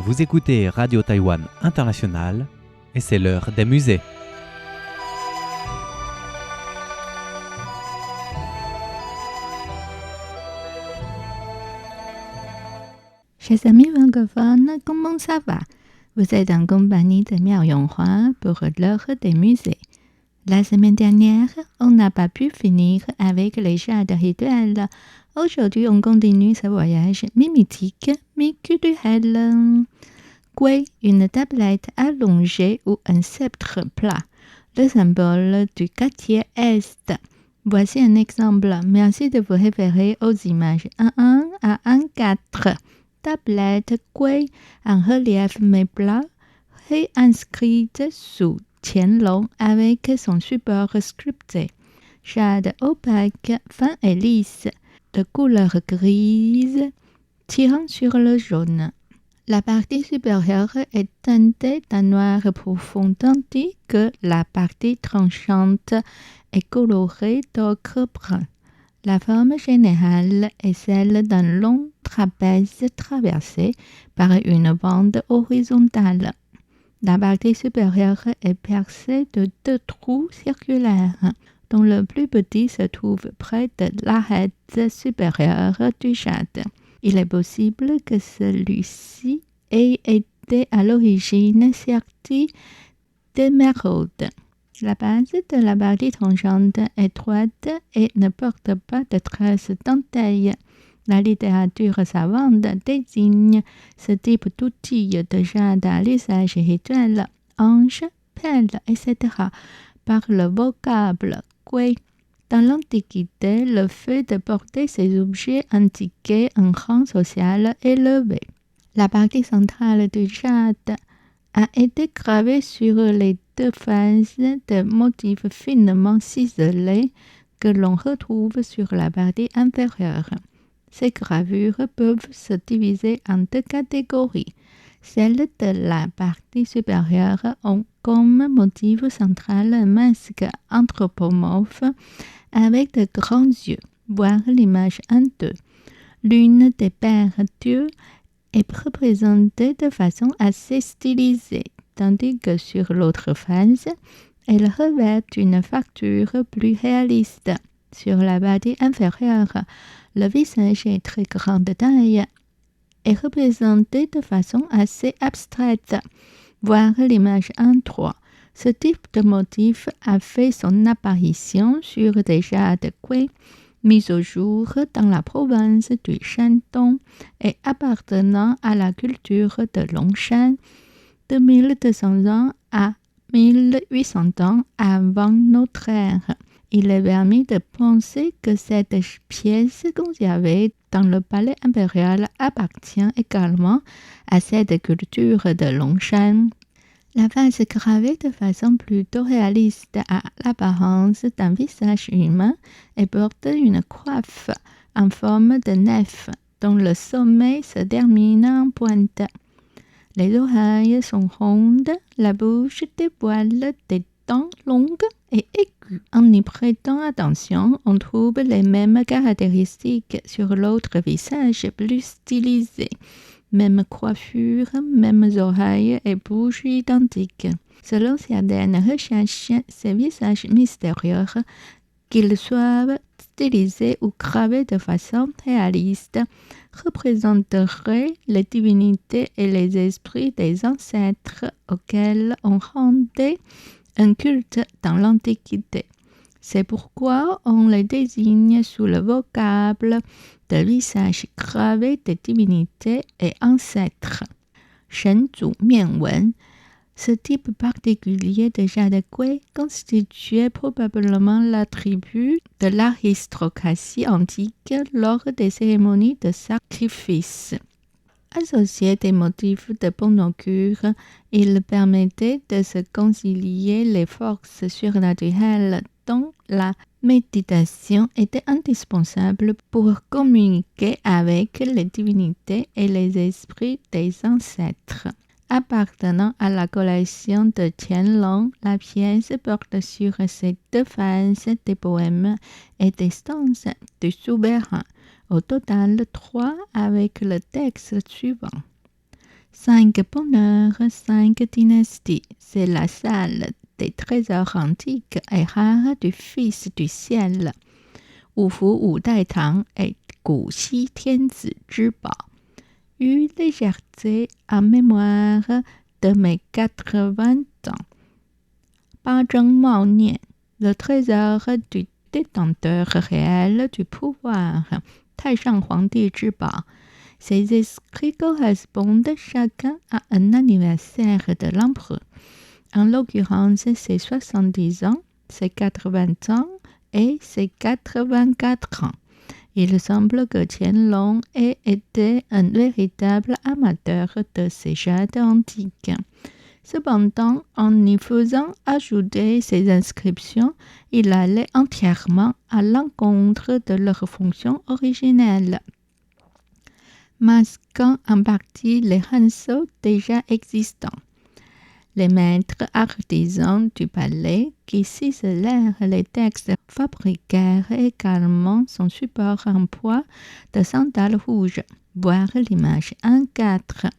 Vous écoutez Radio Taïwan International et c'est l'heure des musées. Chers amis francophones, comment ça va? Vous êtes en compagnie de Miao Yonghua pour l'heure des musées. La semaine dernière, on n'a pas pu finir avec les jardins rituels. Aujourd'hui, on continue ce voyage mimétique mais culturel. Gui, une tablette allongée ou un sceptre plat, le symbole du quartier Est. Voici un exemple. Merci de vous référer aux images 1.1 à 1.4. Tablette Gui en relief mais plat est inscrite sous Qianlong avec son support sculpté. Jade opaque, fin et lisse, de couleur grise, tirant sur le jaune. La partie supérieure est teintée d'un noir profond tandis que la partie tranchante est colorée d'ocre brun. La forme générale est celle d'un long trapèze traversé par une bande horizontale. La partie supérieure est percée de 2 trous circulaires, dont le plus petit se trouve près de l'arête supérieure du jade. Il est possible que celui-ci ait été à l'origine serti d'émeraude. La base de la partie tranchante est droite et ne porte pas de traces dentailles. La littérature savante désigne ce type d'outil de jade à l'usage rituel, ange, pelle, etc. par le vocable gui. Dans l'Antiquité, le fait de porter ces objets indiquait un rang social élevé. La partie centrale du jade a été gravée sur les 2 faces de motifs finement ciselés que l'on retrouve sur la partie inférieure. Ces gravures peuvent se diviser en 2 catégories. Celles de la partie supérieure ont comme motif central un masque anthropomorphe avec de grands yeux, voir l'image 1-2. L'une des paires d'yeux est représentée de façon assez stylisée, tandis que sur l'autre face, elle revêt une facture plus réaliste. Sur la partie inférieure, le visage est très grande taille et représenté de façon assez abstraite, voir l'image 1-3. Ce type de motif a fait son apparition sur des jades gui mis au jour dans la province du Shandong et appartenant à la culture de Longshan de 1200 ans à 1800 ans avant notre ère. Il est permis de penser que cette pièce conservée dans le palais impérial appartient également à cette culture de Longshan. La face gravée de façon plutôt réaliste a l'apparence d'un visage humain et porte une coiffe en forme de nef dont le sommet se termine en pointe. Les oreilles sont rondes, la bouche dévoile des dents longues et aiguës. En y prêtant attention, on trouve les mêmes caractéristiques sur l'autre visage plus stylisé. Même coiffure, mêmes oreilles et bouche identiques. Selon certaines recherches, ces visages mystérieux, qu'ils soient stylisés ou gravés de façon réaliste, représenteraient les divinités et les esprits des ancêtres auxquels on rendait un culte dans l'Antiquité. C'est pourquoi on les désigne sous le vocable de visage gravé de divinités et ancêtres. Shenzu Mianwen. Ce type particulier de jade gui constituait probablement l'attribut de l'aristocratie antique lors des cérémonies de sacrifice. Associé des motifs de bon augure, il permettait de se concilier les forces surnaturelles dont la méditation était indispensable pour communiquer avec les divinités et les esprits des ancêtres. Appartenant à la collection de Qianlong, la pièce porte sur ses 2 faces des poèmes et des stances du souverain. Au total 3 avec le texte suivant. 5 bonheurs, 5 dynasties. C'est la salle des trésors antiques et rares du Fils du ciel. 五福五代堂 est 古稀天子之宝。Une légèreté en mémoire de mes 80 ans. 八征茂念 le trésor du détenteur réel du pouvoir. 太上皇帝之宝。Ces écrits correspondent chacun à un anniversaire de l'empereur. En l'occurrence, c'est 70 ans, c'est 80 ans et c'est 84 ans. Il semble que Qianlong ait été un véritable amateur de ces jades antiques. Cependant, en y faisant ajouter ces inscriptions, il allait entièrement à l'encontre de leur fonction originelle, masquant en partie les pinceaux déjà existants. Les maîtres artisans du palais qui ciselèrent les textes fabriquèrent également son support en bois de sandal rouge, voir l'image 1.4.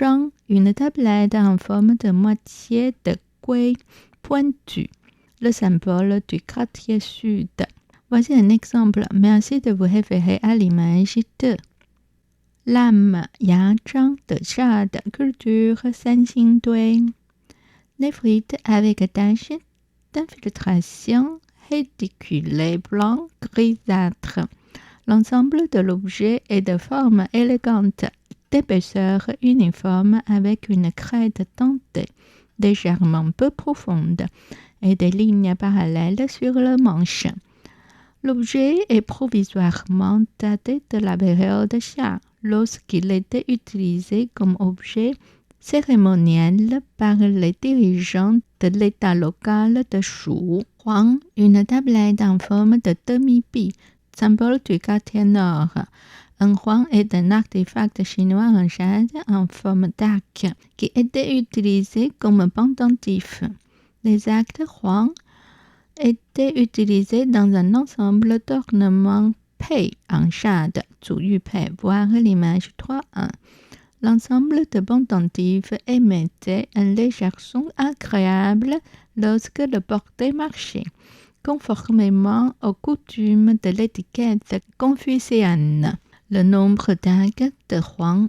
Zhang, une tablette en forme de moitié de couille pointue, le symbole du quartier sud. Voici un exemple. Merci de vous référer à l'image 2. Lame ya zhang de jade, culture 三星堆. Néphrite avec taches d'infiltration réticulées blanc grisâtre. L'ensemble de l'objet est de forme élégante, d'épaisseur uniforme avec une crête tentée, légèrement peu profonde, et des lignes parallèles sur le manche. L'objet est provisoirement daté de la période Xia, lorsqu'il était utilisé comme objet cérémoniel par les dirigeants de l'État local de Shu. Huang, une tablette en forme de demi-pie, symbole du quartier nord. Un huang est un artefact chinois en jade en forme d'arc qui était utilisé comme pendentif. Les actes huang étaient utilisés dans un ensemble d'ornements pei en jade, Zuyu Pei, voir l'image 3.1. L'ensemble de pendentifs émettait un léger son agréable lorsque le porté marchait, conformément aux coutumes de l'étiquette confucéenne. Le nombre d'arcs de Huang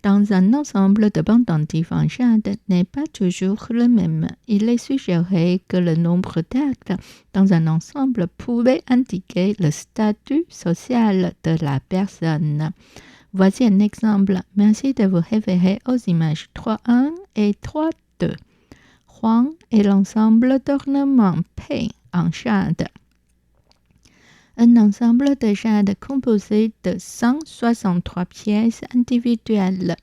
dans un ensemble de pendentifs en jade n'est pas toujours le même. Il est suggéré que le nombre d'arcs dans un ensemble pouvait indiquer le statut social de la personne. Voici un exemple. Merci de vous référer aux images 3.1 et 3.2. Huang est l'ensemble d'ornements pei en jade. Un ensemble de jade composé de 163 pièces individuelles,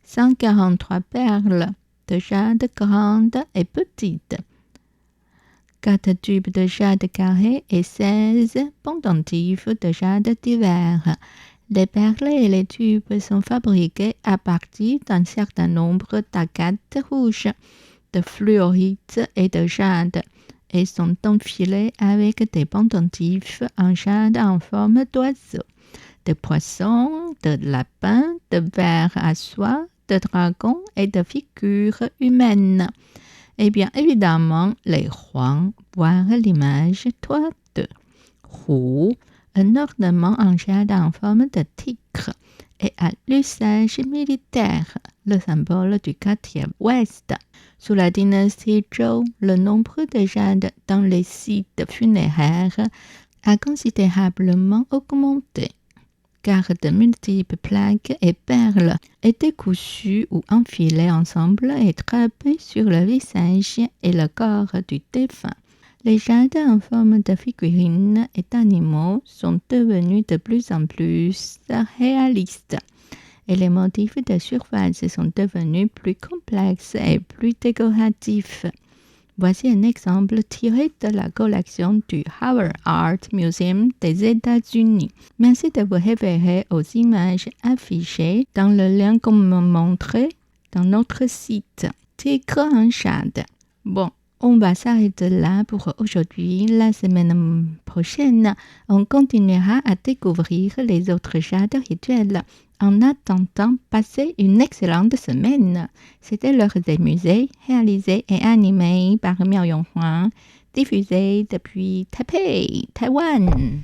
143 perles de jade grandes et petites, 4 tubes de jade carré et 16 pendentifs de jade divers. Les perles et les tubes sont fabriqués à partir d'un certain nombre d'agates rouges, de fluorites et de jade, et sont enfilés avec des pendentifs en jade en forme d'oiseau, de poisson, de lapin, de ver à soie, de dragon et de figures humaines. Et bien évidemment, les huang, voir l'image 3.2. Hu, un ornement en jade en forme de tigre, et à l'usage militaire, le symbole du quartier ouest. Sous la dynastie Zhou, le nombre de jade dans les sites funéraires a considérablement augmenté, car de multiples plaques et perles étaient cousues ou enfilées ensemble et trappées sur le visage et le corps du défunt. Les jades en forme de figurines et d'animaux sont devenus de plus en plus réalistes et les motifs de surface sont devenus plus complexes et plus décoratifs. Voici un exemple tiré de la collection du Howard Art Museum des États-Unis. Merci de vous référer aux images affichées dans le lien qu'on m'a montré dans notre site. Tigre en Chad. Bon, on va s'arrêter là pour aujourd'hui. La semaine prochaine, on continuera à découvrir les autres chats rituels. En attendant, passez une excellente semaine. C'était l'heure des musées, réalisé et animé par Miao Yonghua, diffusé depuis Taipei, Taïwan.